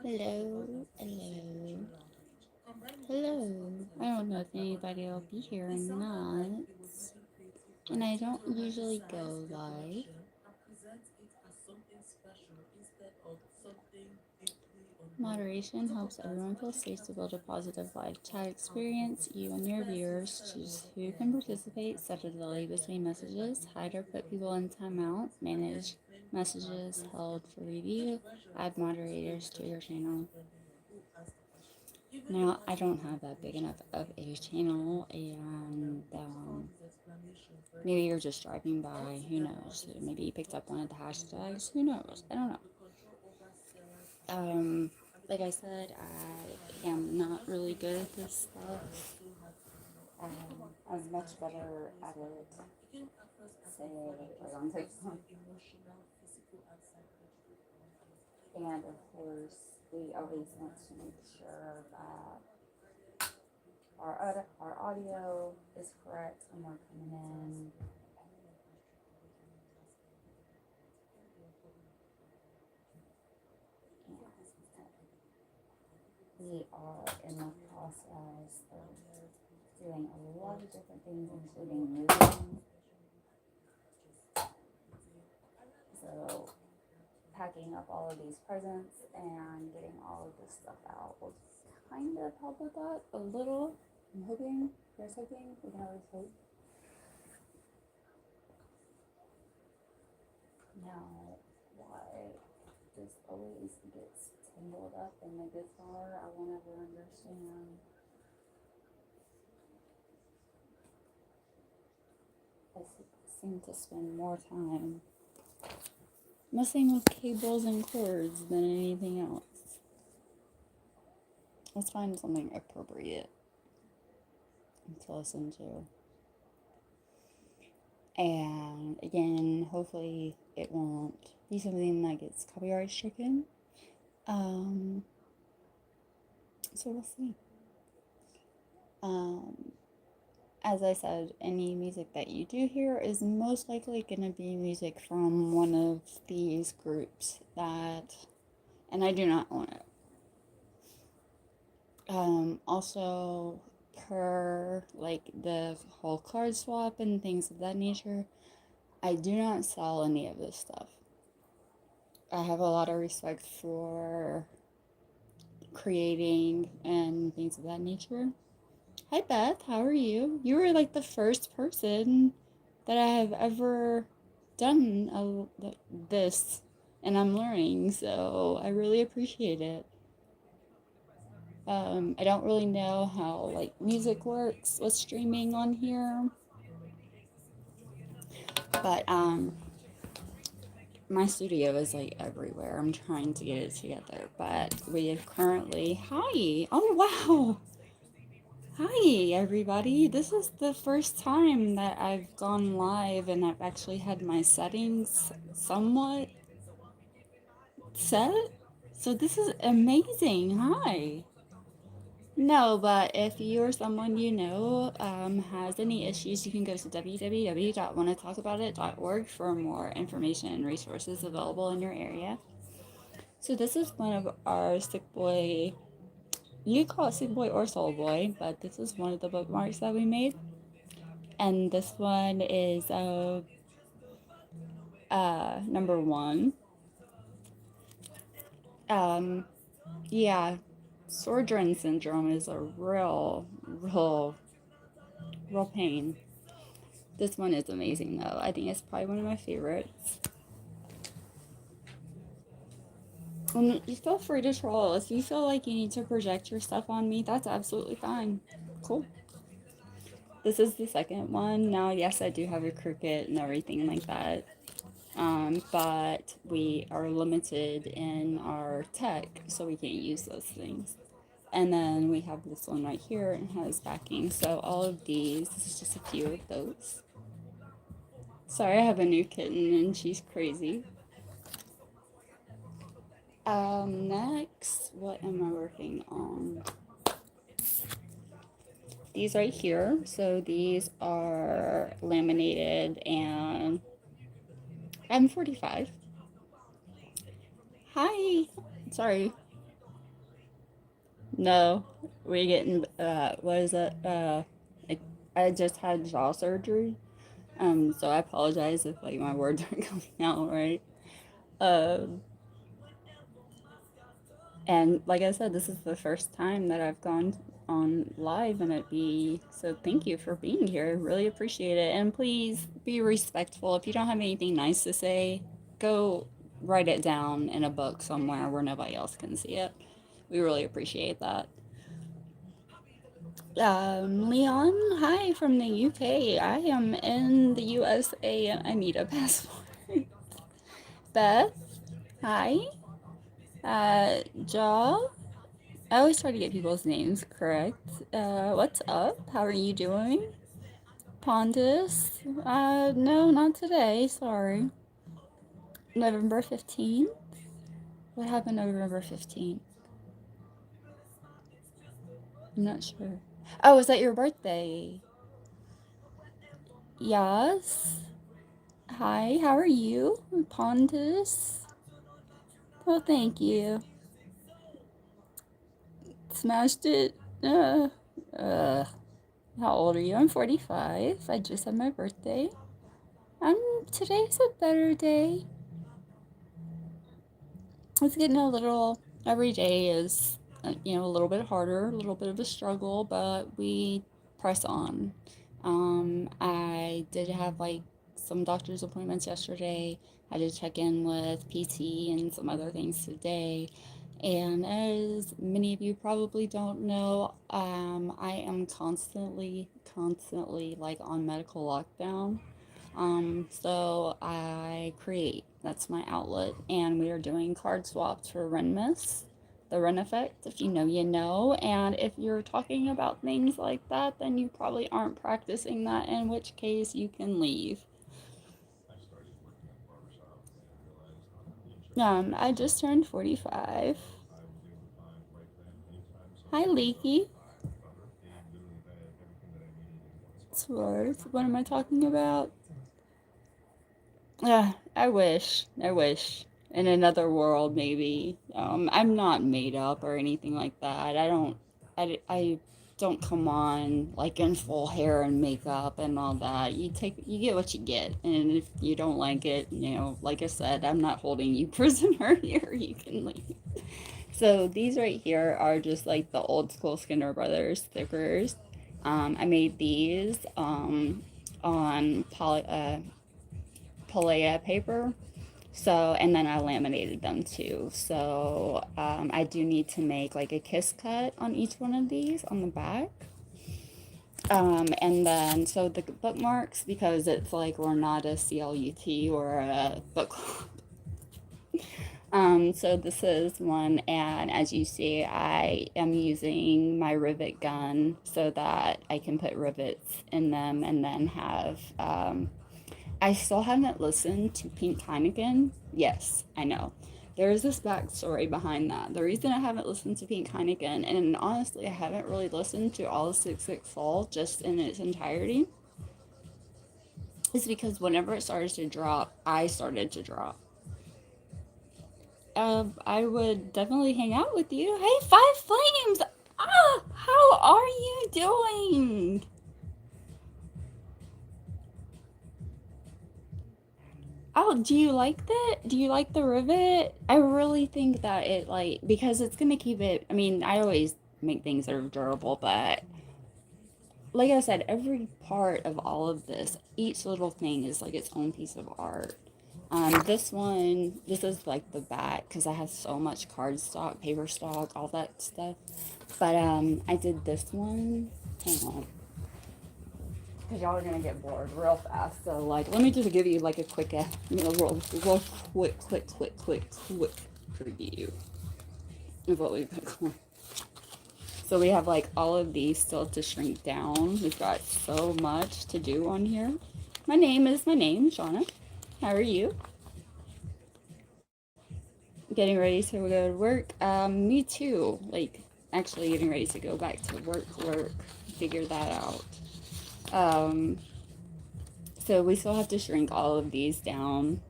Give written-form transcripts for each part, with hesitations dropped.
Hello, hello, hello. I don't know if anybody will be here or not, and I don't usually go live. Moderation helps everyone feel safe to build a positive live chat experience. You and your viewers choose who can participate, set a delay between messages, hide or put people in timeout, manage messages held for review, add moderators to your channel. Now, I don't have that big enough of a channel, and maybe you're just driving by, who knows? Maybe you picked up one of the hashtags, who knows? I don't know. Like I said, I am not really good at this stuff. I'm much better at it, say, like on TikTok. And of course, we always want to make sure that our audio is correct when we're coming in. We are in the process of doing a lot of different things, including moving. So, packing up all of these presents and getting all of this stuff out will kind of help with that a little. I'm hoping, here's hoping, we can always hope. Now, why this always gets tangled up in the guitar, I won't ever understand. I seem to spend more time messing with cables and cords than anything else. Let's find something appropriate to listen to. And again, hopefully it won't be something that gets copyright stricken. So we'll see. As I said, any music that you do hear is most likely going to be music from one of these groups that, and I do not own it. Also, per like the whole card swap and things of that nature, I do not sell any of this stuff. I have a lot of respect for creating and things of that nature. Hi Beth, how are you? You were like the first person that I have ever done this, and I'm learning, so I really appreciate it. I don't really know how like music works with streaming on here, but my studio is like everywhere. I'm trying to get it together, but we have currently, hi, oh wow, hi everybody. This is the first time that I've gone live and I've actually had my settings somewhat set. So this is amazing. Hi. No, but if you or someone you know has any issues, you can go to www.wannatalkaboutit.org for more information and resources available in your area. So this is one of our Sickboi, you call it Sickboi or Soulboy, but this is one of the bookmarks that we made. And this one is number one. Yeah, Sjögren's syndrome is a real pain. This one is amazing though. I think it's probably one of my favorites. And you feel free to troll. If you feel like you need to project your stuff on me, that's absolutely fine. Cool. This is the second one. Now, yes, I do have a Cricut and everything like that. But we are limited in our tech, so we can't use those things. And then we have this one right here and has backing. So all of these, this is just a few of those. Sorry, I have a new kitten and she's crazy. Next, what am I working on? These right here. So these are laminated and I'm 45. Hi. Sorry. No, we getting what is it? I, I just had jaw surgery. So I apologize if like my words aren't coming out right. Um, and like I said, this is the first time that I've gone on live and it be so thank you for being here. Really appreciate it. And please be respectful. If you don't have anything nice to say, go write it down in a book somewhere where nobody else can see it. We really appreciate that. Leon, hi from the UK. I am in the USA and I need a passport. Beth, hi. Ja, I always try to get people's names correct. What's up? How are you doing? Pondus? No, not today. Sorry. November 15th? What happened November 15th? I'm not sure. Oh, is that your birthday? Yes. Hi, how are you? Pondus? Well, thank you. Smashed it. Uh, how old are you? I'm 45. I just had my birthday. Today's a better day. It's getting a little, every day is, a little bit harder, a little bit of a struggle, but we press on. I did have like some doctor's appointments yesterday. I did check in with PT and some other things today. And as many of you probably don't know, I am constantly like on medical lockdown. So I create, that's my outlet, and we are doing card swaps for Renmas, the Ren effect. If you know, you know. And if you're talking about things like that, then you probably aren't practicing that, in which case you can leave. I just turned 45. Hi, Leaky. Swords. What am I talking about? I wish. I wish. In another world, maybe. I'm not made up or anything like that. I don't come on like in full hair and makeup and all that. You get what you get. And if you don't like it, like I said, I'm not holding you prisoner here. You can leave. So these right here are just like the old school Skinner Brothers stickers. I made these on Polea paper. So, and then I laminated them too. So, I do need to make like a kiss cut on each one of these on the back. And then, so the bookmarks, because it's like we're not a CLUT or a book club. So this is one, and as you see, I am using my rivet gun so that I can put rivets in them and then have I still haven't listened to Pink Heineken. Yes, I know. There is this backstory behind that. The reason I haven't listened to Pink Heineken, and honestly, I haven't really listened to all of 6 Fall just in its entirety, is because whenever it started to drop, I started to drop. I would definitely hang out with you. Hey, Five Flames! Ah, how are you doing? Oh, do you like that? Do you like the rivet? I really think that it like because it's gonna keep it. I mean, I always make things that are durable, but like I said, every part of all of this, each little thing is like its own piece of art. This one, this is like the back because I have so much card stock, paper stock, all that stuff. But I did this one. Hang on, because y'all are gonna get bored real fast. So like, let me just give you like a quick, real quick preview of what we've got going. So we have like all of these still to shrink down. We've got so much to do on here. My name, Shauna. How are you? Getting ready to go to work. Me too. Like actually getting ready to go back to work. Figure that out. Um, so we still have to shrink all of these down.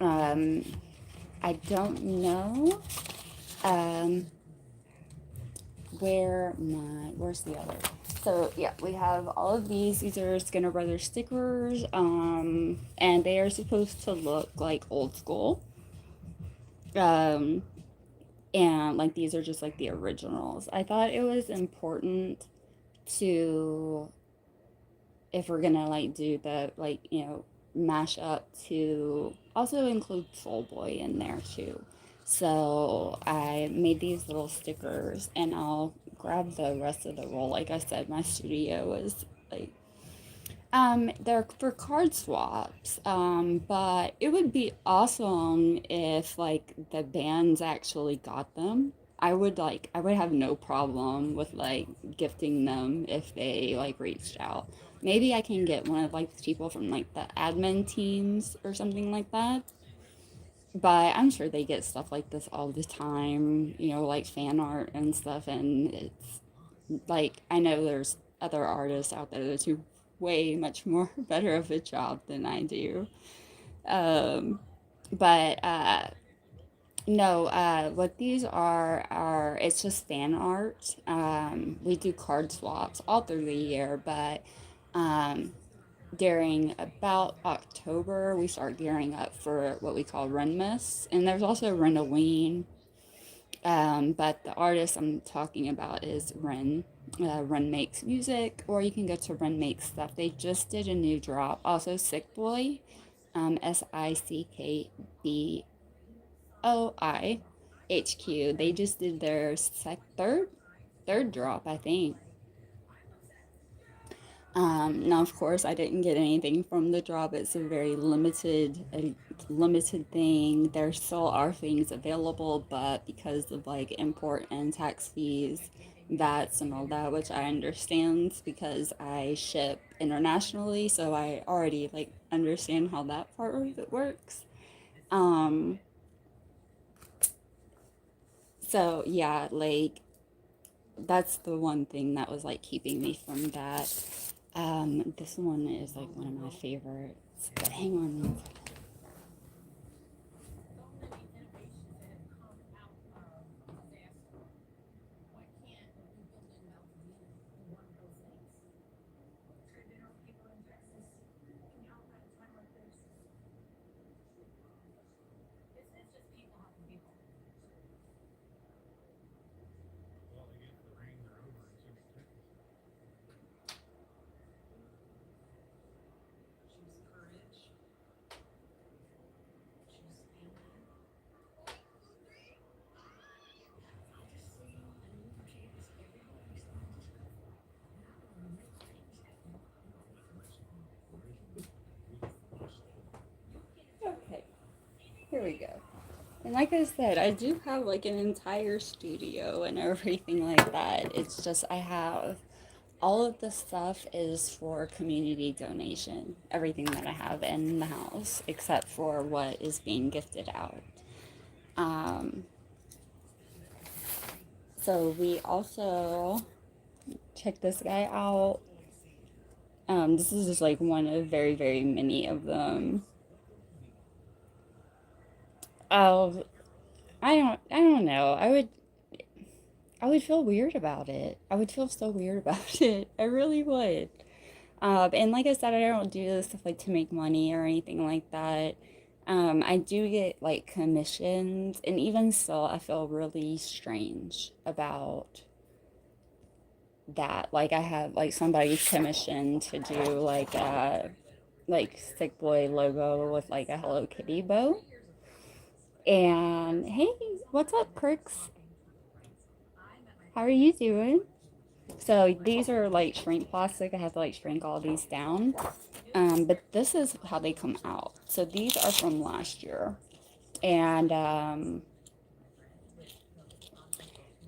I don't know. Um, where's the other? So yeah, we have all of these. These are Skinner Brothers stickers, and they are supposed to look like old school. Um, and like these are just like the originals. I thought it was important to, if we're gonna like do the like mash up, to also include Soul Boy in there too. So I made these little stickers, and I'll grab the rest of the roll. Like I said, my studio is like they're for card swaps. But it would be awesome if like the bands actually got them. I would have no problem with like gifting them if they like reached out. Maybe I can get one of like the people from like the admin teams or something like that. But I'm sure they get stuff like this all the time, like fan art and stuff. And it's like, I know there's other artists out there that do way much more better of a job than I do. Um, but no, what these are it's just fan art. We do card swaps all through the year, but um, during about October, we start gearing up for what we call Runmas, and there's also Renoween. But the artist I'm talking about is Ren. Ren Makes Music, or you can go to Ren Makes Stuff. They just did a new drop. Also, Sickboi, Sickboi HQ. They just did their third drop, I think. Now, of course, I didn't get anything from the drop. It's a limited thing. There still are things available, but because of like import and tax fees, VATs and all that, which I understand because I ship internationally, so I already like understand how that part of it works. Um, so yeah, like that's the one thing that was like keeping me from that. This one is like one of my favorites. But hang on. Okay, here we go. And like I said, I do have like an entire studio and everything like that. It's just I have all of the stuff is for community donation. Everything that I have in the house, except for what is being gifted out. Um, so we also check this guy out. This is just like one of very, very many of them. Oh, I don't know. I would feel weird about it. I would feel so weird about it. I really would. And like I said, I don't do this stuff like to make money or anything like that. I do get like commissions, and even still, I feel really strange about that. Like I have like somebody's commission to do like Sick Boy logo with like a Hello Kitty bow. And hey, what's up, Crooks? How are you doing? So these are like shrink plastic. I have to like shrink all these down. But this is how they come out. So these are from last year. And I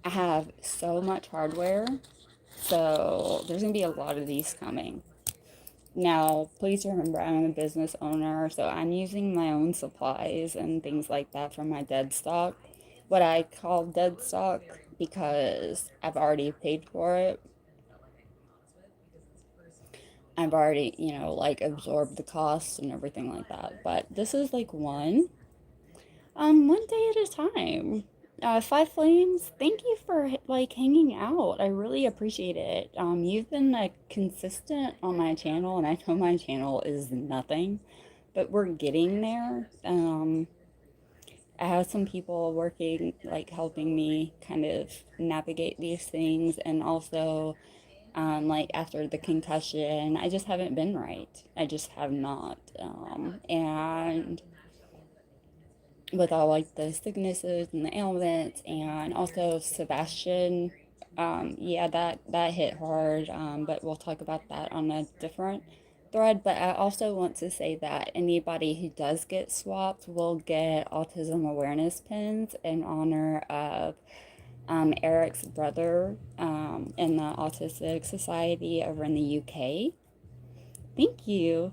have so much hardware. So there's going to be a lot of these coming. Now, please remember I'm a business owner, so I'm using my own supplies and things like that from my dead stock. What I call dead stock because I've already paid for it. I've already, like absorbed the costs and everything like that. But this is like one day at a time. Five Flames, thank you for like hanging out. I really appreciate it. You've been like consistent on my channel, and I know my channel is nothing, but we're getting there. I have some people working, like helping me kind of navigate these things, and also, like after the concussion, I just haven't been right. I just have not. And with all like the sicknesses and the ailments, and also Sebastian, yeah, that hit hard. But we'll talk about that on a different thread. But I also want to say that anybody who does get swapped will get autism awareness pins in honor of Eric's brother in the Autistic Society over in the UK. Thank you.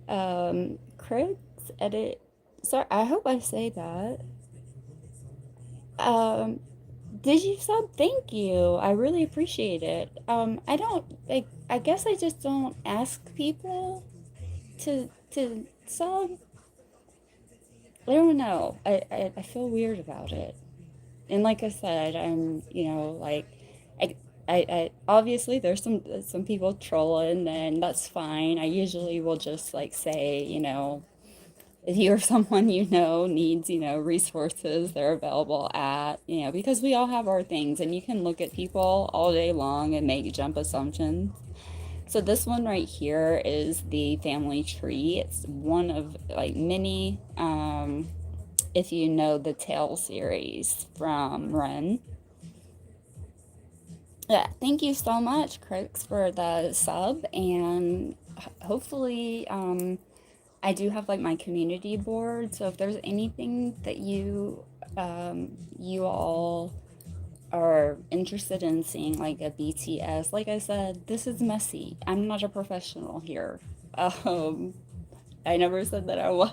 Craig's edit. Sorry, I hope I say that. Um, did you sub? Thank you. I really appreciate it. I don't like. I guess I just don't ask people to sub. I don't know. I feel weird about it. And like I said, I'm like I I obviously there's some people trolling, and that's fine. I usually will just like say, if you or someone needs, resources, they're available at, because we all have our things, and you can look at people all day long and make jump assumptions. So this one right here is the family tree. It's one of like many, if you know the Tale series from Ren. Yeah, thank you so much, Crooks, for the sub, and hopefully, I do have like my community board, so if there's anything that you all are interested in seeing, like a BTS, like I said, this is messy. I'm not a professional here. Um, I never said that I was.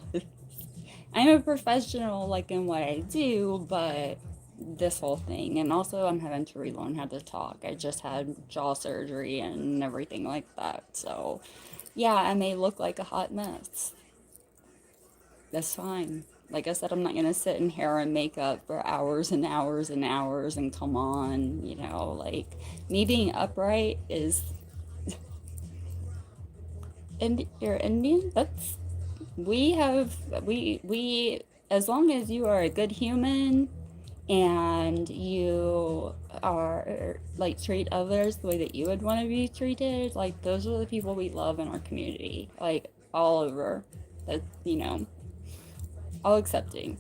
I'm a professional like in what I do, but this whole thing, and also I'm having to relearn how to talk. I just had jaw surgery and everything like that, so yeah, I may look like a hot mess. That's fine. Like I said, I'm not gonna sit in hair and makeup for hours and hours and hours and come on, like me being upright is you're Indian? That's we have we as long as you are a good human and you are like treat others the way that you would want to be treated, like those are the people we love in our community, like all over. That all accepting.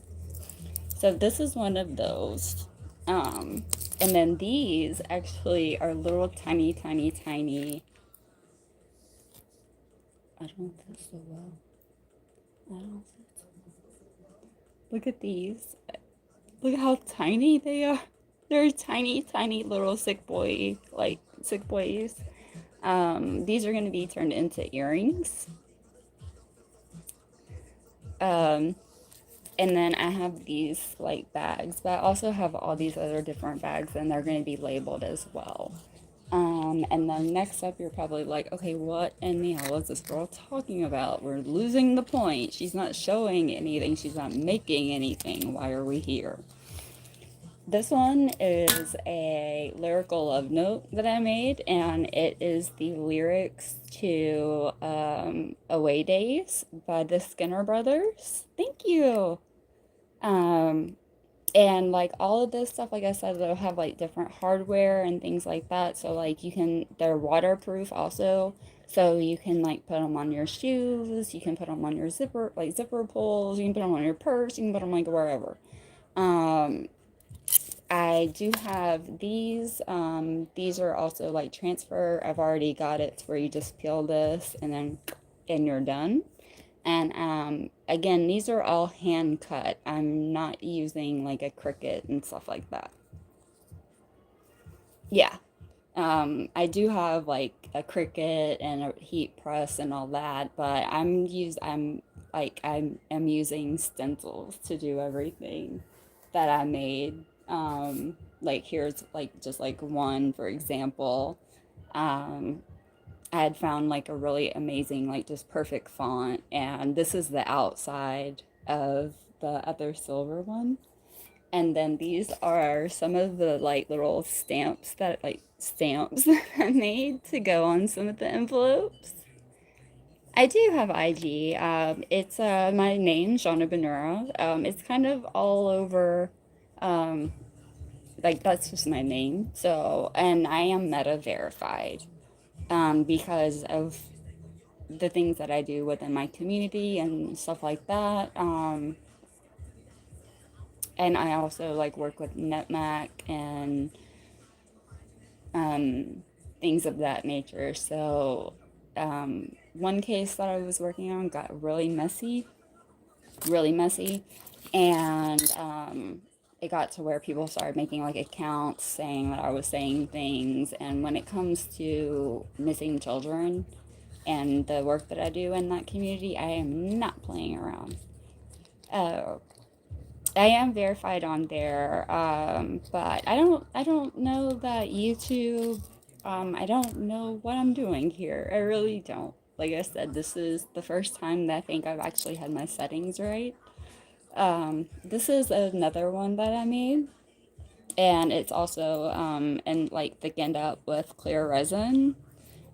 So this is one of those. And then these actually are little tiny, tiny, tiny. I don't feel so well. I don't feel so well. Look at these. Look at how tiny they are. They're tiny, tiny little Sickboi, like Sickbois. These are going to be turned into earrings. Um, and then I have these like bags, but I also have all these other different bags, and they're going to be labeled as well. And then next up, you're probably like, okay, what in the hell is this girl talking about? We're losing the point. She's not showing anything. She's not making anything. Why are we here? This one is a lyrical love note that I made, and it is the lyrics to Away Days by the Skinner Brothers. Thank you. Um, and like all of this stuff, like I said, they'll have like different hardware and things like that, so like they're waterproof also, so you can like put them on your shoes, you can put them on your zipper pulls, you can put them on your purse, you can put them like wherever. um I do have these are also like transfer. I've already got it to where you just peel this and you're done. And again, these are all hand cut. I'm not using like a Cricut and stuff like that. Yeah. I do have like a Cricut and a heat press and all that, but I'm using stencils to do everything that I made. Like here's like just like one for example. Um, I had found like a really amazing, like just perfect font, and this is the outside of the other silver one. And then these are some of the like little stamps that I made to go on some of the envelopes. I do have IG. It's my name, Shauna Benura. It's kind of all over. Um, like that's just my name. So, and I am meta verified because of the things that I do within my community and stuff like that. And I also like work with NetMac and things of that nature. So, one case that I was working on got really messy, and it got to where people started making like accounts saying that I was saying things. And when it comes to missing children and the work that I do in that community, I am not playing around. Uh, I am verified on there, but I don't know that YouTube. I don't know what I'm doing here. I really don't. Like I said, this is the first time that I think I've actually had my settings right. This is another one that I made, and it's also and like thickened up with clear resin.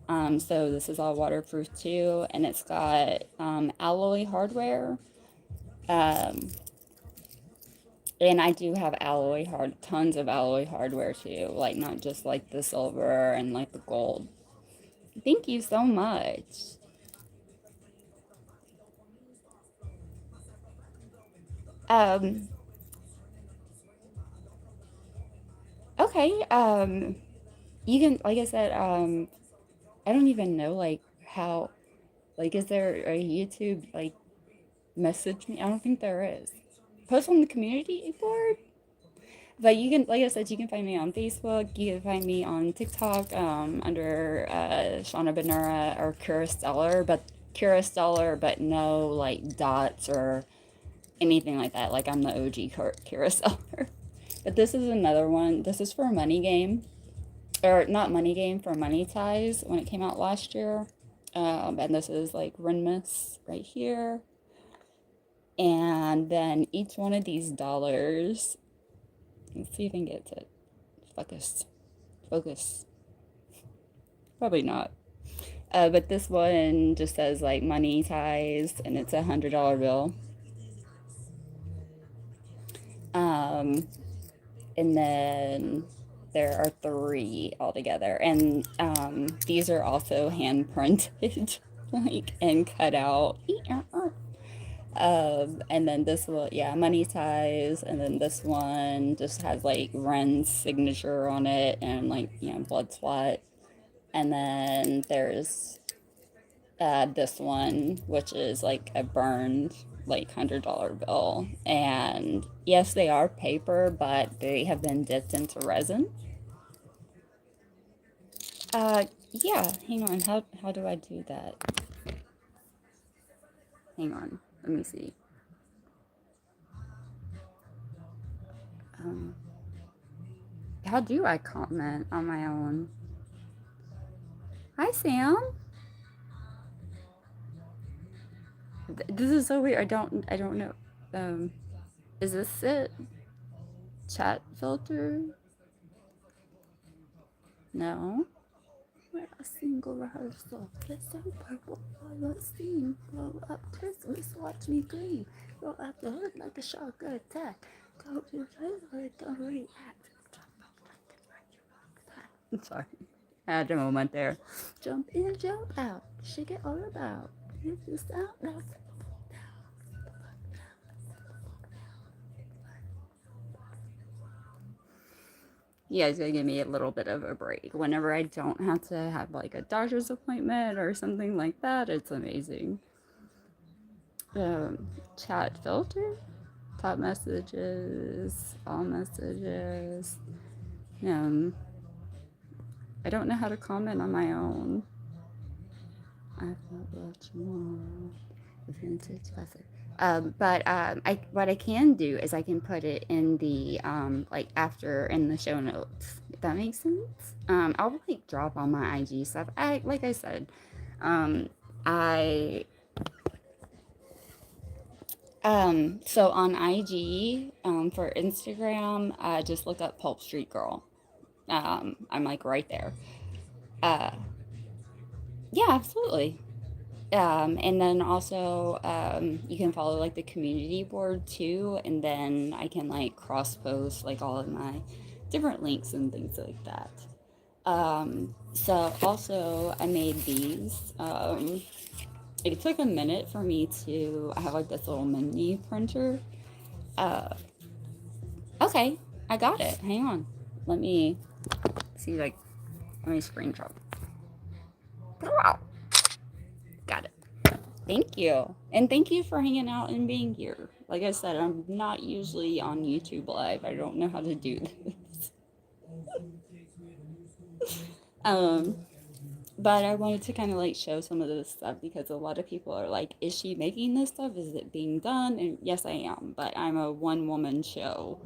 So this is all waterproof too, and it's got alloy hardware. Um, And I do have tons of alloy hardware too, like not just like the silver and like the gold. Thank you so much. Um, okay. You can, like I said, I don't even know like how, like, is there a YouTube like message me? I don't think there is. Post on the community board. But you can, like I said, you can find me on Facebook. You can find me on TikTok under Shauna Benura or Kira Stellar, but no like dots or anything like that. Like I'm the OG Kira Stellar. But this is another one. This is for Money Game, or not Money Game, for Money Ties when it came out last year. And this is like Renmus right here. And then each one of these dollars, let's see if I can get to focus. Focus. Probably not. But this one just says like Money Ties, and it's $100 bill. Um, and then there are three altogether, and these are also hand printed, like and cut out. And then this one, yeah, Money Ties, and then this one just has like Ren's signature on it and like blood spot. And then there's this one, which is like a burned like $100 bill. And yes, they are paper, but they have been dipped into resin. Yeah, hang on. How do I do that? Hang on. Let me see. Um, how do I comment on my own? Hi, Sam. This is so weird. I don't know. Um, is this it? Chat filter? No. We're a single rehearsal. Let's so purple. Let's steam. Blow up Christmas. Watch me gleam. Go up the hood like a shark attack. Go to the trailer. Don't react. I'm sorry. I had a moment there. Jump in, jump out. Shake it all about. If you sound now. You guys gotta give me a little bit of a break. Whenever I don't have to have like a doctor's appointment or something like that, it's amazing. Chat filter, top messages, all messages. I don't know how to comment on my own. I thought what you want. Vintage classic. I what I can do is I can put it in the like after in the show notes. If that makes sense. I'll like drop all my IG stuff. I like I said, um, I So on IG, for Instagram, just look up Pulp Street Girl. I'm like right there. Uh, yeah, absolutely. And then also, you can follow like the community board too, and then I can like cross post like all of my different links and things like that. So also I made these. It took a minute for me to. I have like this little mini printer. Uh, okay, I got it. Hang on. Let me see. Like, let me screenshot. Wow, got it. Thank you. And thank you for hanging out and being here. Like I said, I'm not usually on YouTube Live. I don't know how to do this. Um, but I wanted to kind of like show some of this stuff because a lot of people are like, is she making this stuff? Is it being done? And yes, I am, but I'm a one woman show.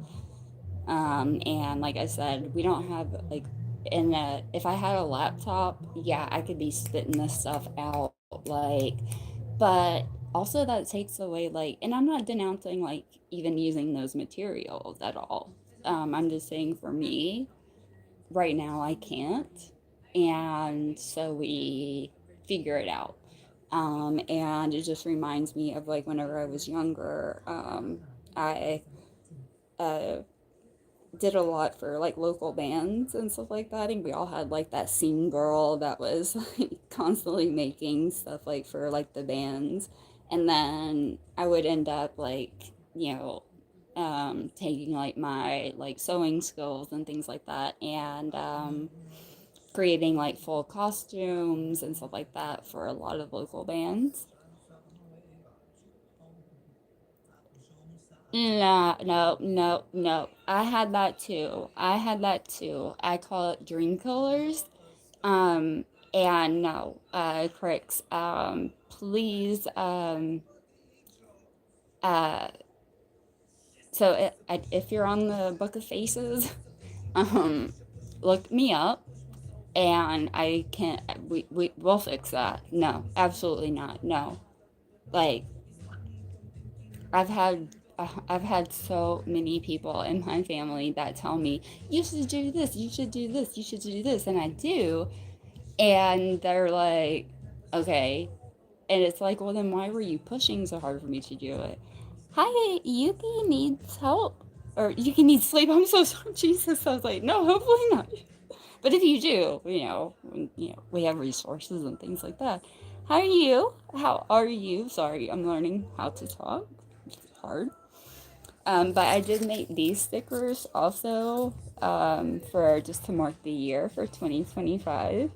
And like I said, we don't have like, if I had a laptop, yeah, I could be spitting this stuff out like, but also that takes away like, and I'm not denouncing like even using those materials at all. I'm just saying for me, right now I can't. And so we figure it out. And it just reminds me of like whenever I was younger, I uh, did a lot for like local bands and stuff like that. And we all had like that scene girl that was like constantly making stuff like for like the bands. And then I would end up like, you know, taking like my like sewing skills and things like that and creating like full costumes and stuff like that for a lot of local bands. No, no, no, no. I had that too. I had that too. I call it dream killers. Um, and no, critics, please, uh, so if you're on the Book of Faces, um, look me up and I can't, we'll fix that. No, absolutely not. No. Like, I've had I've had so many people in my family that tell me you should do this, you should do this, you should do this, and I do, and they're like, okay, and it's like, well, then why were you pushing so hard for me to do it? Hi, Yuki needs help, or Yuki needs sleep. I'm so sorry, Jesus. I was like, no, hopefully not. But if you do, we have resources and things like that. How are you? How are you? Sorry, I'm learning how to talk. It's hard. But I did make these stickers also for just to mark the year for 2025.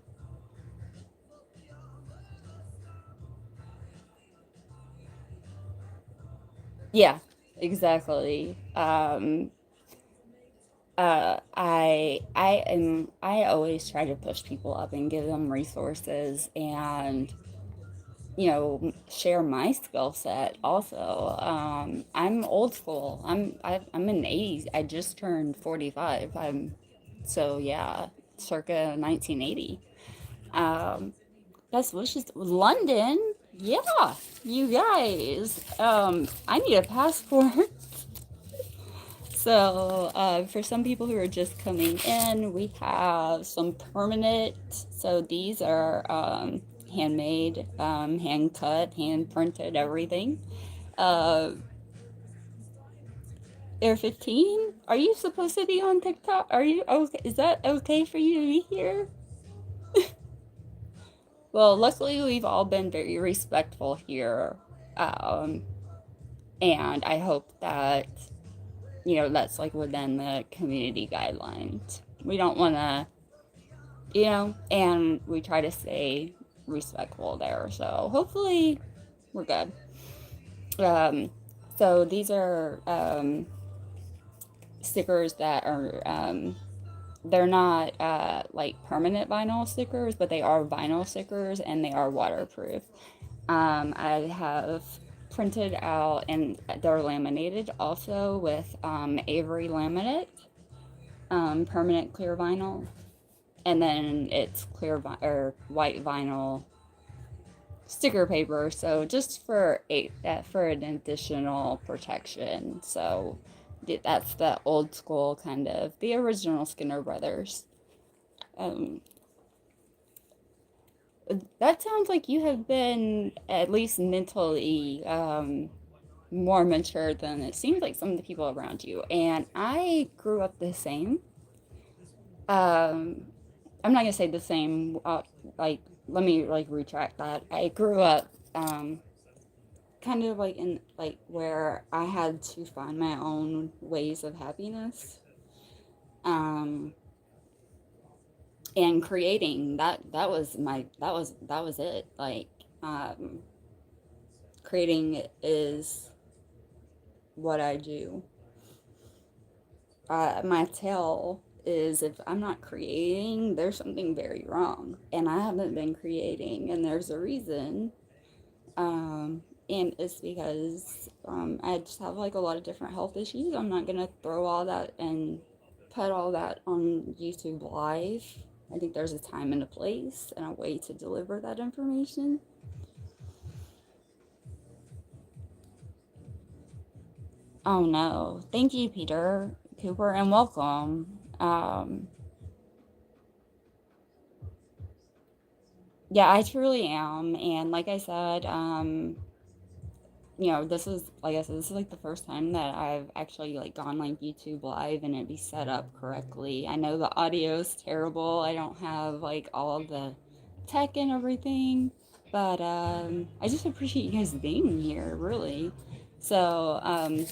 Yeah, exactly. I always try to push people up and give them resources and share my skill set also. I'm old school. I'm an 80s. I just turned 45. So yeah, circa 1980. Um, Best wishes, London. Yeah, you guys. I need a passport. So, for some people who are just coming in, we have some permanent. So these are handmade, hand cut, hand printed, everything. Uh, Air 15. Are you supposed to be on TikTok? Are you okay? Is that okay for you to be here? Well, luckily we've all been very respectful here. Um, and I hope that that's like within the community guidelines. We don't want to, and we try to stay respectful there. So hopefully we're good. Um, so these are stickers that are they're not like permanent vinyl stickers, but they are vinyl stickers and they are waterproof. I have printed out and they're laminated also with Avery laminate, permanent clear vinyl, and then it's clear or white vinyl sticker paper, so just for for an additional protection. So that's the old school kind of the original Skinner Brothers. Um, that sounds like you have been at least mentally more mature than it seems like some of the people around you. And I grew up the same. Um, I'm not gonna say the same. Like, let me like retract that. I grew up kind of like in like where I had to find my own ways of happiness. Um, and creating that was that was it. Like, um, creating is what I do. My tell is if I'm not creating, there's something very wrong, and I haven't been creating, and there's a reason. And it's because I just have like a lot of different health issues. I'm not gonna throw all that and put all that on YouTube Live. I think there's a time and a place and a way to deliver that information. Oh no. Thank you, Peter Cooper, and welcome. Yeah, I truly am. And like I said, this is like I said, this is like the first time that I've actually like gone like YouTube live and it be set up correctly. I know the audio is terrible. I don't have like all of the tech and everything, but I just appreciate you guys being here, really. So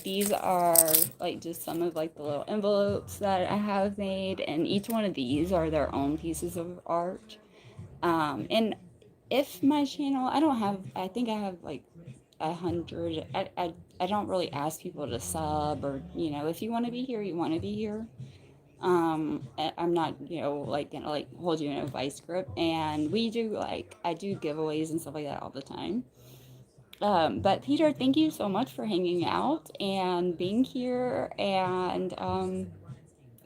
these are like just some of like the little envelopes that I have made, and each one of these are their own pieces of art. And if my channel, I don't have, I think I have like 100. I don't really ask people to sub, or if you want to be here, you want to be here. I'm not like gonna like hold you in a vice grip, and we do like I do giveaways and stuff like that all the time. But Peter, thank you so much for hanging out and being here, and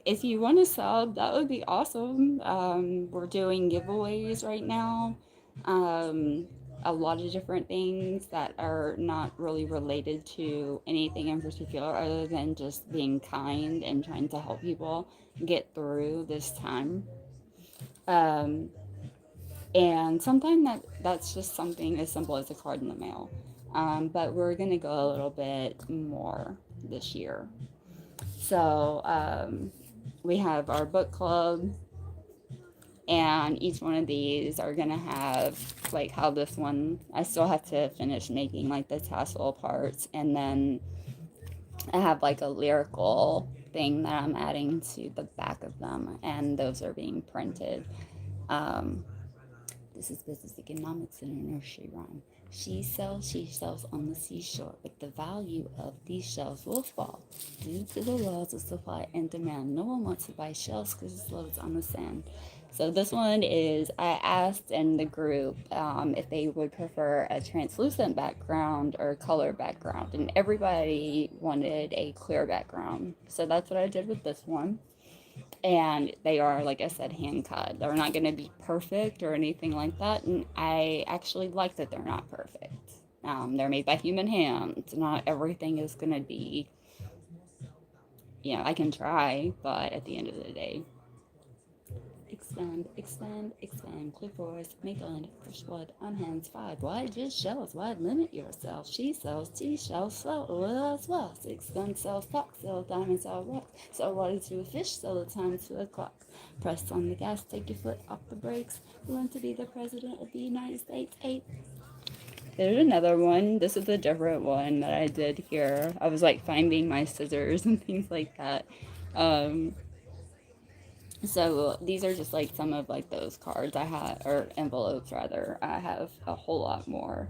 if you want to sub, that would be awesome. We're doing giveaways right now. Um, a lot of different things that are not really related to anything in particular other than just being kind and trying to help people get through this time. Um, and sometimes that's just something as simple as a card in the mail. But we're going to go a little bit more this year. So we have our book club, and each one of these are gonna have like how this one I still have to finish making like the tassel parts, and then I have like a lyrical thing that I'm adding to the back of them, and those are being printed. um, this is business economics in a nursery rhyme. She sells on the seashore, but the value of these shells will fall due to the laws of supply and demand. No one wants to buy shells because it's loads on the sand. So this one is, I asked in the group if they would prefer a translucent background or color background, and everybody wanted a clear background. So that's what I did with this one. And they are, like I said, hand cut. They're not going to be perfect or anything like that, and I actually like that they're not perfect. They're made by human hands. Not everything is going to be, I can try, but at the end of the day, expand, expand, expand. Clipboards, make on fresh wood on hands 5. Why just shells? Why limit yourself? She sells T-shells, so as well. 6 guns sell fox, sell diamonds, sell rocks. Sell water to a fish, sell the time to a clock. Press on the gas, take your foot off the brakes. You want to be the president of the United States? 8. There's another one. This is a different one that I did here. I was like finding my scissors and things like that. Um, so these are just like some of like those cards I have, or envelopes rather. I have a whole lot more,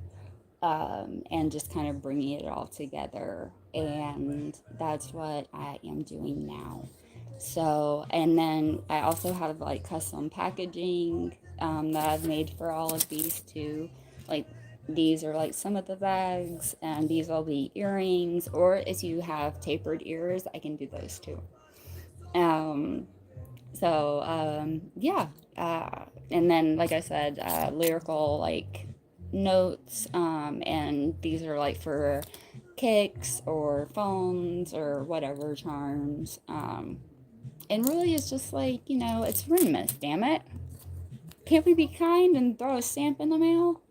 and just kind of bringing it all together. And that's what I am doing now. So, and then I also have like custom packaging that I've made for all of these too. Like these are like some of the bags, and these will be earrings, or if you have tapered ears, I can do those too. Um, yeah. And then, like I said, lyrical, like notes, and these are like for kicks or phones or whatever charms. And really, it's just like, it's Christmas, damn it. Can't we be kind and throw a stamp in the mail?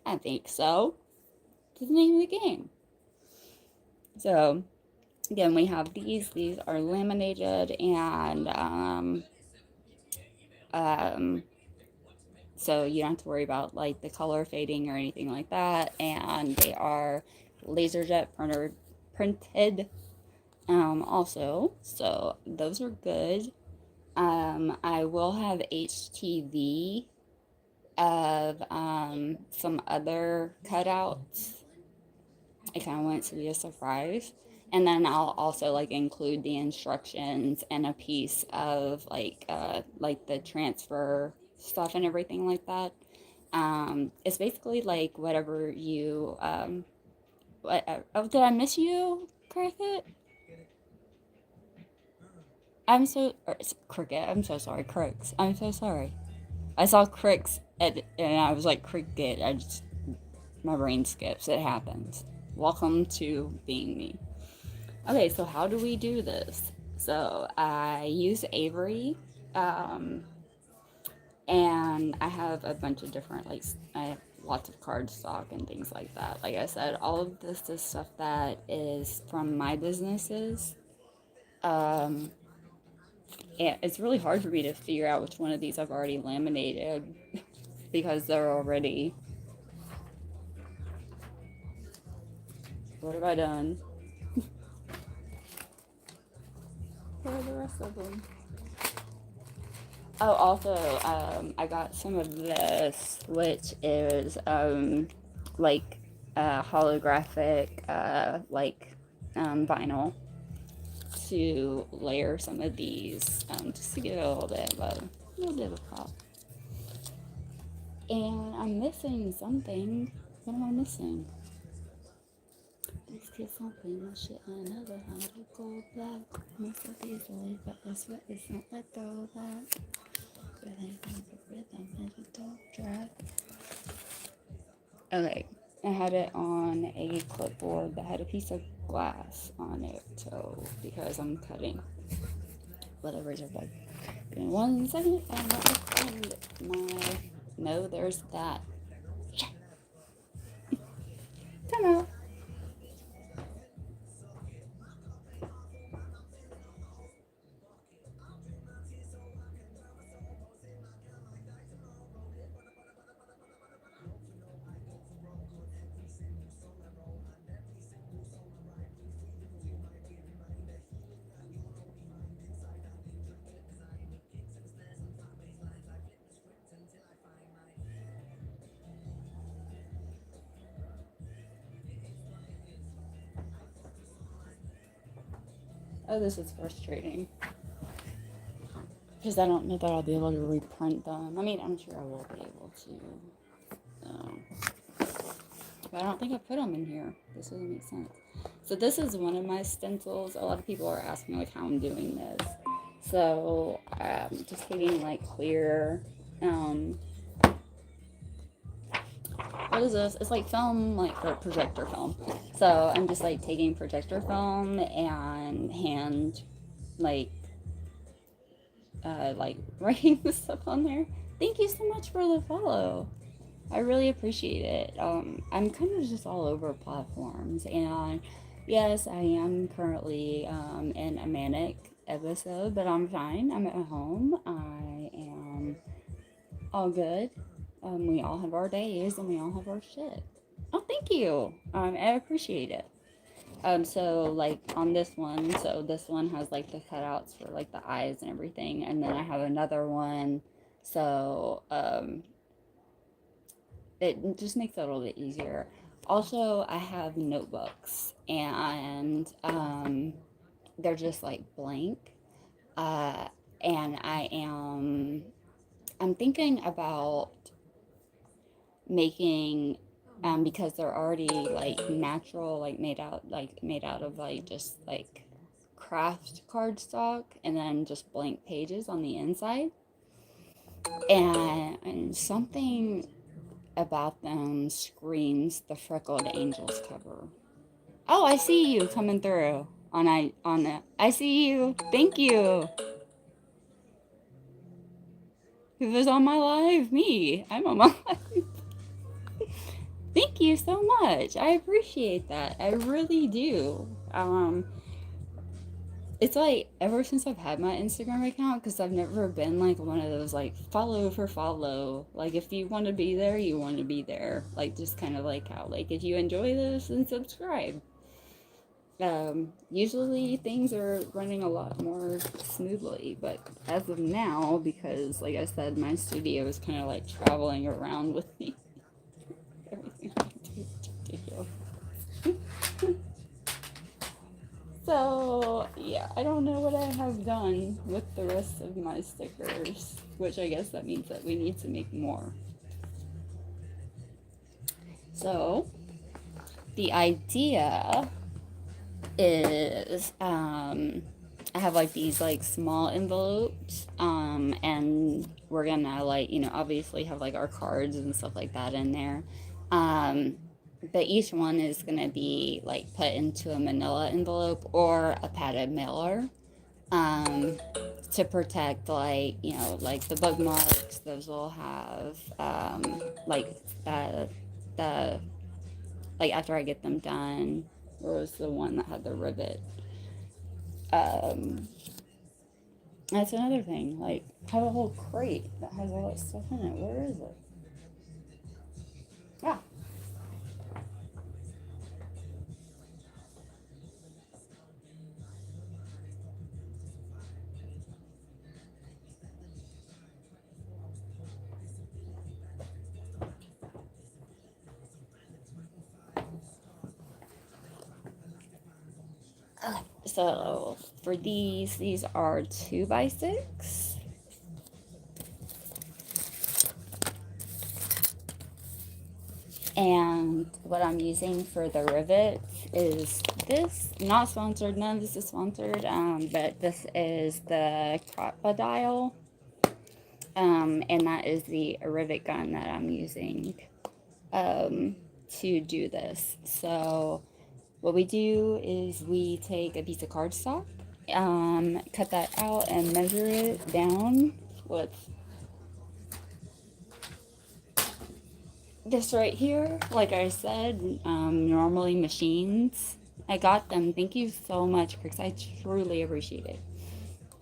I think so. It's the name of the game. So, again, we have these. These are laminated, and um, so you don't have to worry about like the color fading or anything like that. And they are printed also. So those are good. I will have HTV of some other cutouts. I kind of want it to be a surprise. And then I'll also like include the instructions and a piece of like the transfer stuff and everything like that. It's basically like whatever you oh, did I miss you, Cricket? Cricket. I'm so sorry, Cricks. I'm so sorry. I saw Cricks and I was like Cricket. My brain skips. It happens. Welcome to being me. Okay, so how do we do this? So I use Avery, um, and I have a bunch of different I have lots of card stock and things like that. Like I said, all of this is stuff that is from my businesses. Um, and it's really hard for me to figure out which one of these I've already laminated because they're already. What have I done? Where are the rest of them? Oh, also, I got some of this, which is like holographic, vinyl to layer some of these, just to give it a little bit of a pop. And I'm missing something. What am I missing? Let's get something. My shit, I never had to go back. Most of these easily, but that's what it's not let go that. Okay, I had it on a clipboard that had a piece of glass on it, so because I'm cutting whatever's okay. Give me 1 second, and let me find my. No, there's that. Come out. Oh, this is frustrating because I don't know that I'll be able to reprint them. I mean, I'm sure I will be able to. But I don't think I put them in here. This doesn't make sense. So this is one of my stencils. A lot of people are asking like how I'm doing this. So I'm just taking like clear, what is this? It's like film, like for projector film. So I'm just like taking projector film and hand like like writing the stuff on there. Thank you so much for the follow. I really appreciate it. I'm kind of just all over platforms, and yes, I am currently in a manic episode, but I'm fine. I'm at home. I am all good. We all have our days, and we all have our shit. Oh, thank you. I appreciate it. So like on this one, so this one has like the cutouts for like the eyes and everything, and then I have another one. So it just makes it a little bit easier. Also, I have notebooks, and they're just like blank. Uh, and I'm thinking about making because they're already like natural, like made out of like just like craft cardstock, and then just blank pages on the inside. And something about them screams the Freckled Angels cover. Oh, I see you coming through on it. I see you. Thank you. Who was on my live? Me. I'm on my live. Thank you so much. I appreciate that. I really do. It's like ever since I've had my Instagram account, because I've never been like one of those like follow for follow. Like if you want to be there, you want to be there. Like just kind of like how like if you enjoy this, then subscribe. Usually things are running a lot more smoothly, but as of now, because like I said, my studio is kind of like traveling around with me. Everything I do is ridiculous. So, yeah, I don't know what I have done with the rest of my stickers, which I guess that means that we need to make more. So, the idea is I have like these like small envelopes, and we're gonna like, you know, obviously have like our cards and stuff like that in there. Um, but each one is gonna be like put into a manila envelope or a padded mailer, um, to protect like, you know, like the bookmarks. Those will have like the like after I get them done. Where was the one that had the rivet? Um, that's another thing. Like, I have a whole crate that has all that stuff in it. Where is it? Ah. So for these are 2x6. And what I'm using for the rivets is this. Not sponsored. None of this is sponsored. But this is the Crocodile. And that is the rivet gun that I'm using to do this. So what we do is we take a piece of cardstock, cut that out and measure it down with this right here. Like I said, normally machines. I got them. Thank you so much, Chris. I truly appreciate it.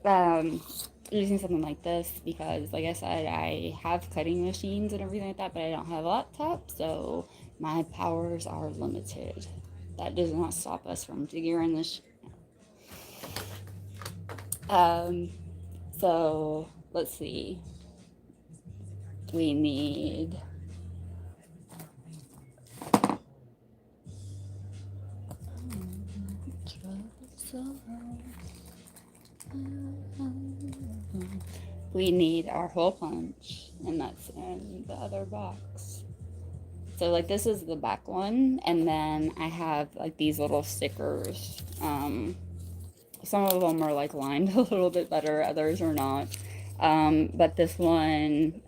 Um, Using something like this because, like I said, I have cutting machines and everything like that, but I don't have a laptop, so my powers are limited. That does not stop us from figuring this. Um, so let's see. We need we need our hole punch, and that's in the other box. So like this is the back one, and then I have like these little stickers. Some of them are like lined a little bit better, others are not. But this one,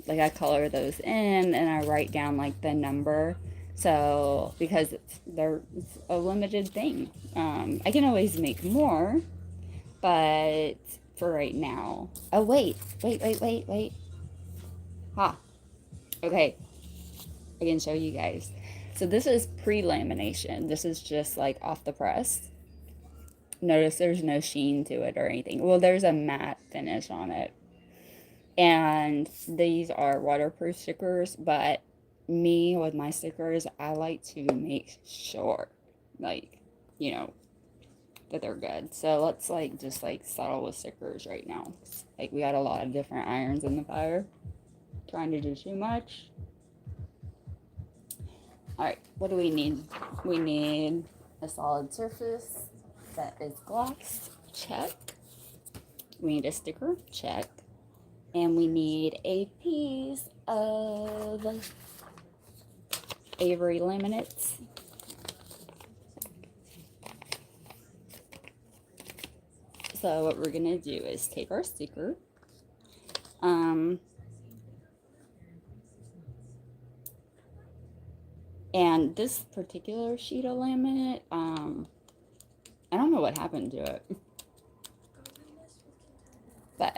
like I color those in and I write down like the number. So because it's a limited thing. I can always make more, but for right now. Oh wait. Ha. Okay, I can show you guys. So this is pre-lamination. This is just like off the press. Notice there's no sheen to it or anything. Well, there's a matte finish on it. And these are waterproof stickers, but me with my stickers, I like to make sure, like, you know, that they're good. So let's like just like settle with stickers right now. Like we got a lot of different irons in the fire. Trying to do too much. Alright, what do we need? We need a solid surface that is gloss. Check. We need a sticker. Check. And we need a piece of Avery laminates. So what we're gonna do is take our sticker, And this particular sheet of laminate, I don't know what happened to it. But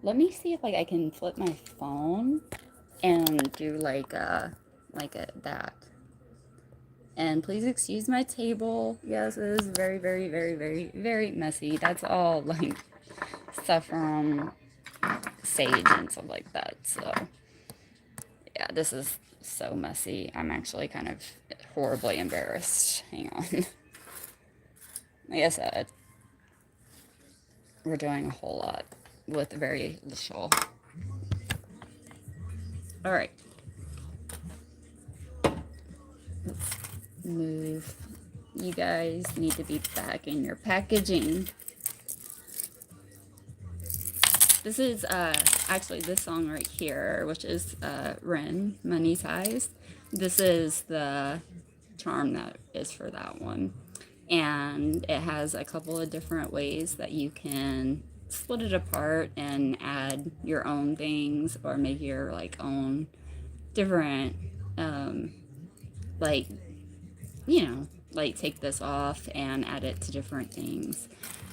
let me see if like I can flip my phone and do like that. And please excuse my table. Yes, it is very, very, very, very, very messy. That's all like stuff from Sage and stuff like that. So yeah, this is so messy. I'm actually kind of horribly embarrassed. Hang on. Like I said, we're doing a whole lot with very little. All right. Let's move. You guys need to be back in your packaging. This is actually this song right here, which is Ren, Money Size. This is the charm that is for that one. And it has a couple of different ways that you can split it apart and add your own things or make your like own different like, you know, like take this off and add it to different things.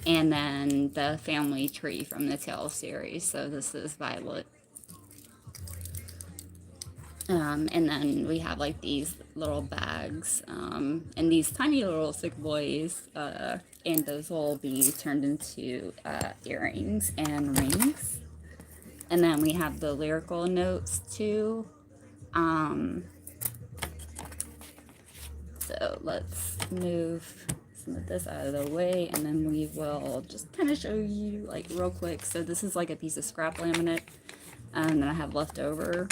And then the family tree from the Tale series. So this is Violet. And then we have like these little bags and these tiny little Sickbois, and those will be turned into earrings and rings. And then we have the lyrical notes too. So let's move some of this out of the way, and then we will just kind of show you like real quick. So this is like a piece of scrap laminate that I have left over.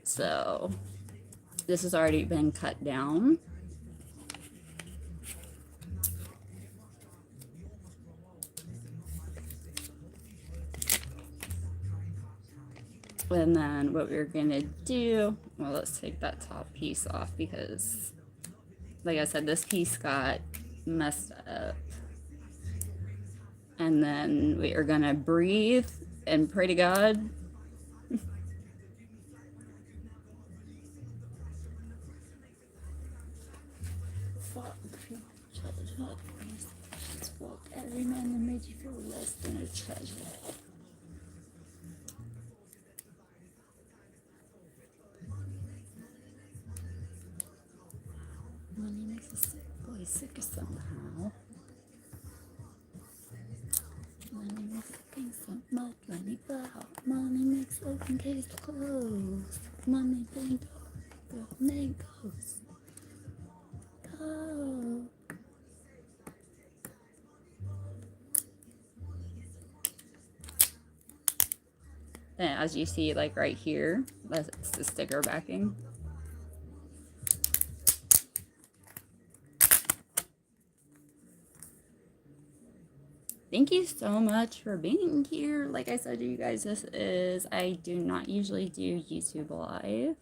So this has already been cut down. And then what we're gonna do, well, let's take that top piece off because like I said, this piece got messed up. And then we are gonna breathe and pray to God. Every man that made you feel less than a treasure. Money makes a sick boy sicker somehow. Money makes things so much, money bow. Money makes open case close. Money bring the name goes. Go. And as you see, like right here, that's the sticker backing. Thank you so much for being here. Like I said to you guys, I do not usually do YouTube Live,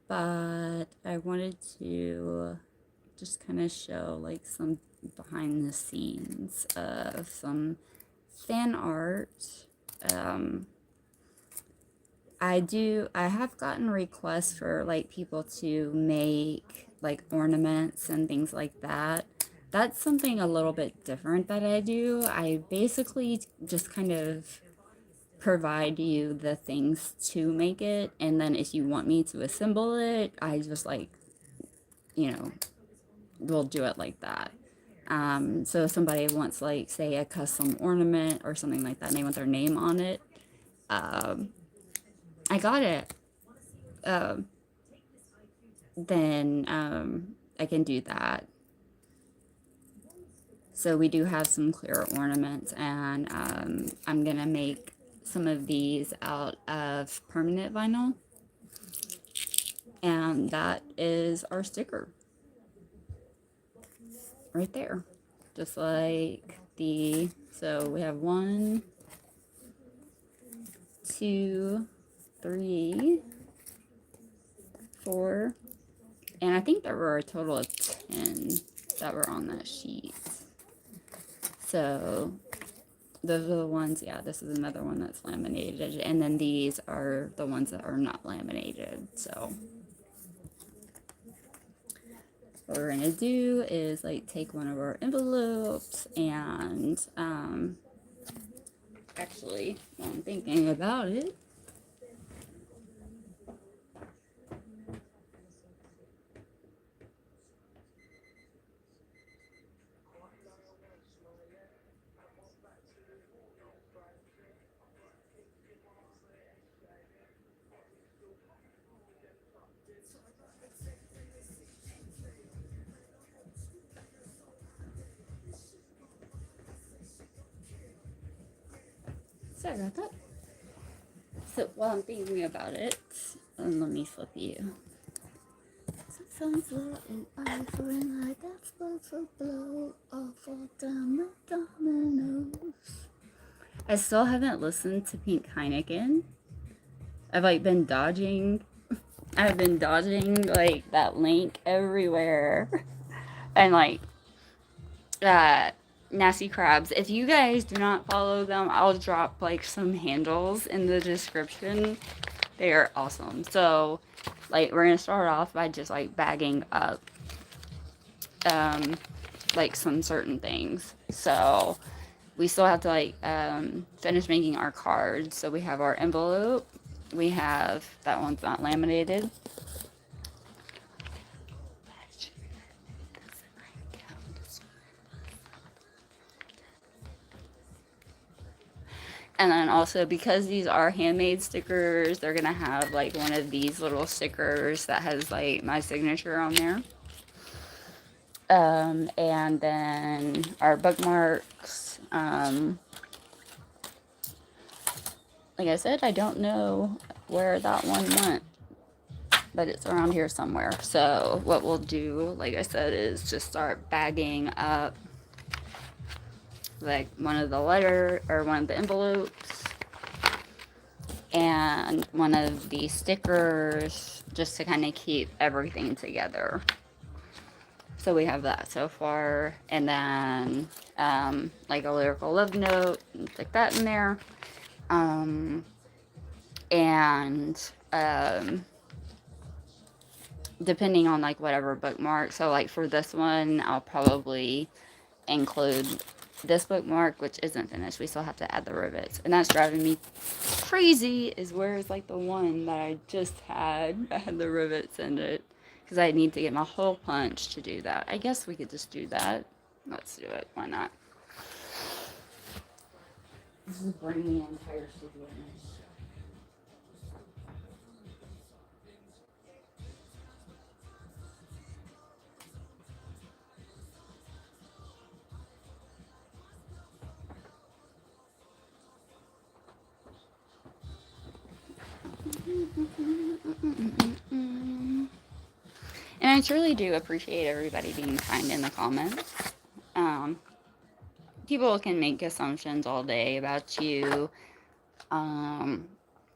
but I wanted to just kind of show like some behind the scenes of some fan art. I have gotten requests for like people to make like ornaments and things like that. That's something a little bit different that I do. I basically just kind of provide you the things to make it, and then if you want me to assemble it, I just like, you know, we'll do it like that. So if somebody wants like say a custom ornament or something like that and they want their name on it, I got it. Then I can do that. So we do have some clear ornaments, and I'm gonna make some of these out of permanent vinyl, and that is our sticker right there, just like so we have 1, 2, 3, 4, and I think there were a total of 10 that were on that sheet. So those are the ones, yeah, this is another one that's laminated, and then these are the ones that are not laminated. So what we're gonna do is like take one of our envelopes and actually, while I'm thinking about it, sorry about that. So while I'm thinking about it, let me flip you. Sometimes and offering like that supposed to blow all fall down the dominoes. I still haven't listened to Pink Heineken. I've like been dodging. I've been dodging like that link everywhere, and like Nasty Crabs. If you guys do not follow them, I'll drop like some handles in the description. They are awesome. So, like, we're gonna start off by just like bagging up, like some certain things. So, we still have to like finish making our cards. So we have our envelope. We have that one's not laminated. And then also, because these are handmade stickers, they're gonna have like one of these little stickers that has like my signature on there. And then our bookmarks. Like I said, I don't know where that one went, but it's around here somewhere. So what we'll do, like I said, is just start bagging up like one of the envelopes and one of the stickers, just to kind of keep everything together. So we have that so far, and then like a lyrical love note, stick that in there, and depending on like whatever bookmark. So like for this one, I'll probably include this bookmark, which isn't finished. We still have to add the rivets, and that's driving me crazy. Is where's like the one that I just had? I had the rivets in it because I need to get my hole punch to do that. I guess we could just do that. Let's do it. Why not? This is bringing the entire studio in. And I truly do appreciate everybody being kind in the comments. People can make assumptions all day about you,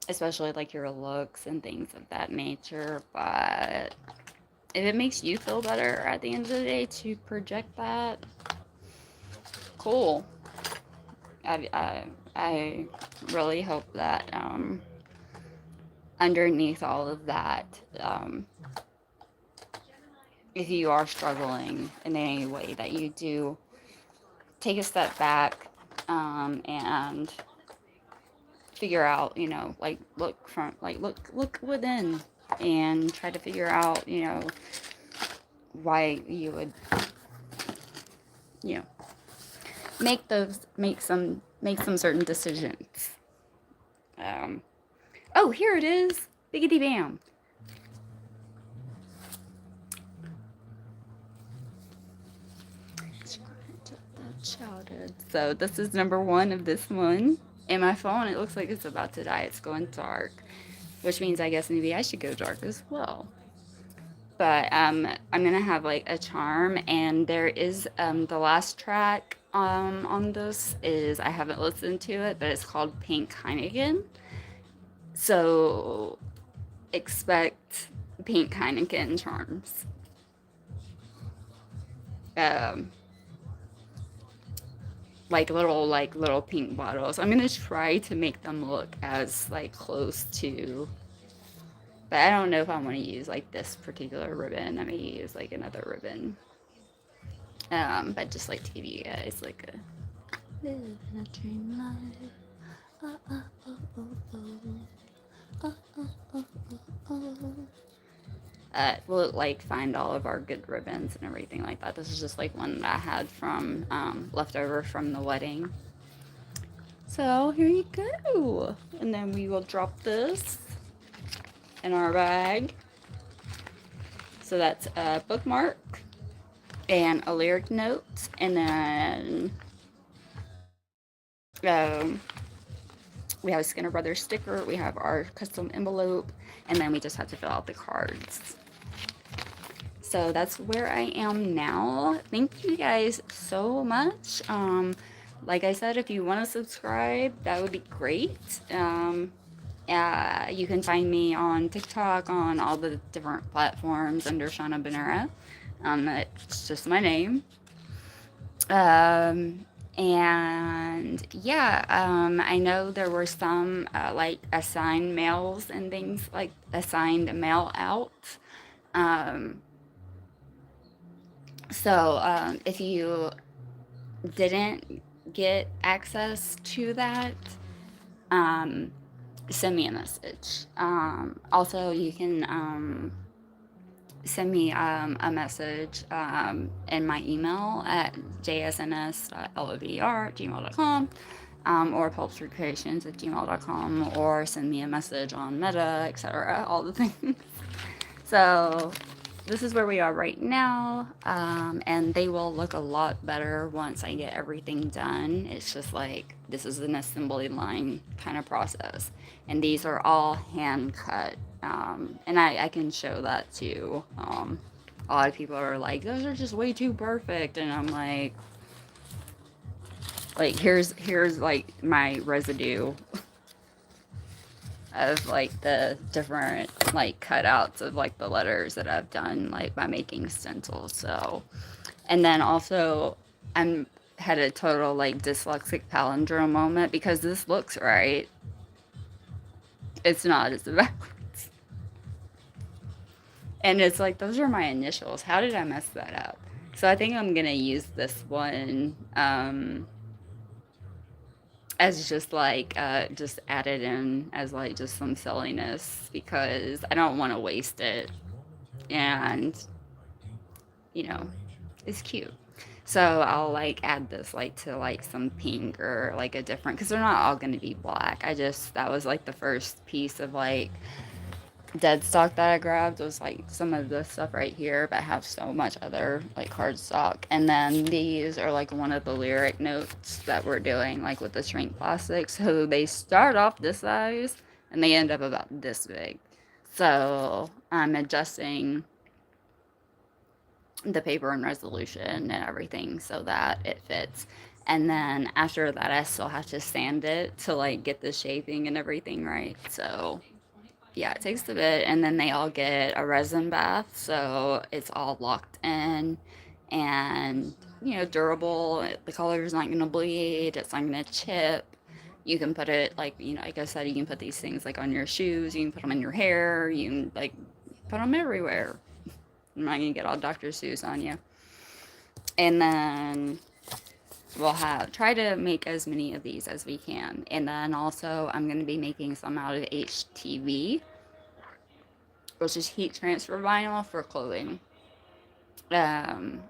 especially like your looks and things of that nature. But if it makes you feel better at the end of the day to project that, cool. I really hope that underneath all of that, if you are struggling in any way, that you do take a step back and figure out, like look within and try to figure out, why you would, make some certain decisions. Oh, here it is. Biggity bam. So this is number 1 of this one. And my phone, it looks like it's about to die. It's going dark, which means I guess maybe I should go dark as well. But I'm gonna have like a charm, and there is the last track on this is, I haven't listened to it, but it's called Pink Heineken. So expect Pink Heineken charms. Like little pink bottles. I'm gonna try to make them look as like close to But I don't know if I want to use like this particular ribbon. I may use like another ribbon. But just like to give you guys like a live in a dream life. Oh, oh, oh, oh, oh. Oh, oh, oh, oh, oh. We'll like find all of our good ribbons and everything like that. This is just like one that I had from leftover from the wedding. So here you go. And then we will drop this in our bag. So that's a bookmark and a lyric note, and then um, we have a Skinner Brothers sticker, we have our custom envelope, and then we just have to fill out the cards. So that's where I am now. Thank you guys so much. Like I said, if you want to subscribe, that would be great. You can find me on TikTok, on all the different platforms under Shauna Benera. It's just my name. And yeah, I know there were some like assigned mails and things like assigned mail out. Um, so if you didn't get access to that, um, send me a message. Also, you can send me a message in my email at jsns.lover@gmail.com, or pulpsrecreations@gmail.com, or send me a message on Meta, etc. All the things. So this is where we are right now, and they will look a lot better once I get everything done. It's just like this is an assembly line kind of process, and these are all hand cut, and I can show that too. A lot of people are like, those are just way too perfect, and I'm like here's like my residue of like the different like cutouts of like the letters that I've done like by making stencils. So, and then also I'm had a total like dyslexic palindrome moment because this looks right. It's not. It's backwards. And it's like those are my initials. How did I mess that up? So I think I'm gonna use this one as just like just added in as like just some silliness because I don't want to waste it, and you know it's cute. So I'll like add this like to like some pink or like a different because they're not all going to be black. I just that was like the first piece of like dead stock that I grabbed was like some of this stuff right here, but I have so much other like card stock. And then these are like one of the lyric notes that we're doing like with the shrink plastic. So they start off this size and they end up about this big. So I'm adjusting the paper and resolution and everything so that it fits. And then after that, I still have to sand it to like get the shaping and everything right. So yeah, it takes a bit, and then they all get a resin bath, so it's all locked in and durable. The color is not gonna bleed. It's not gonna chip. You can put it like like I said, you can put these things like on your shoes. You can put them in your hair. You can like put them everywhere. I'm not gonna get all Dr. Seuss on you. And then we'll have try to make as many of these as we can. And then also I'm gonna be making some out of HTV, which is heat transfer vinyl for clothing. Um,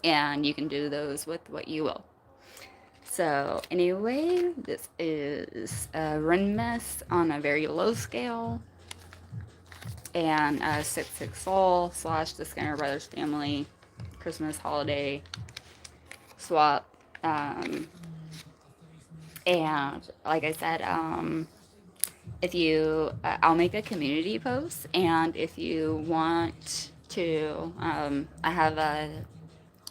and you can do those with what you will. So anyway, this is a Ren Mess on a very low scale, and a 6/6 Soul / the Skinner Brothers Family Christmas holiday swap. And like I said, if you, I'll make a community post, and if you want to, I have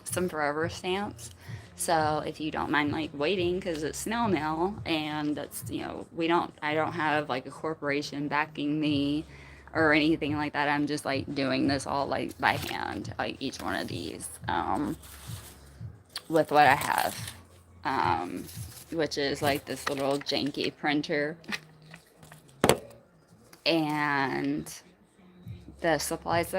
some forever stamps. So if you don't mind like waiting, because it's snail mail, and that's I don't have like a corporation backing me or anything like that. I'm just like doing this all like by hand, like each one of these, with what I have, which is like this little janky printer. And the supplies that